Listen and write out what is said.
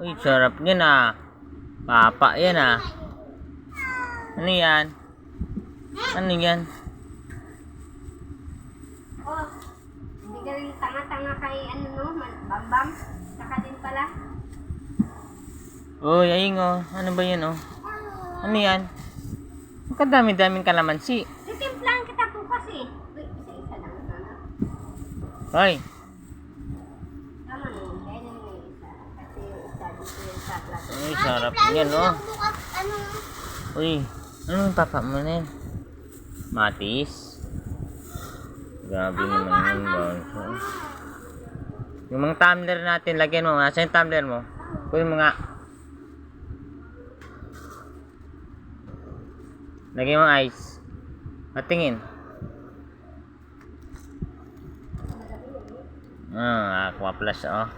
Uy, sarap niyan ah. Papa yan ah. Ano yan? Ano yan? Oh, hindi ka rin tanga-tanga kay ano no, Bambam. Saka din pala. Uy, aying oh. Ano ba yan oh? Ano yan? Ang kadami-daming kalamansi. Titimplahan kita po kasi. Uy, isa-isa lang sana. Hoy, Tama naman, kaya naman yung isa. Kasi yung isa dito yung sa plato. uy, sarap yan oh. Ano? Uy, ano yung papa mo na yan? Matis. Grabe naman yun, Bonso. Yung mga tumbler natin, lagyan mo. Nasa yung tumbler mo? Kunin mo nga. Lagyan mo ice. Patingin. Aqua plus, oh.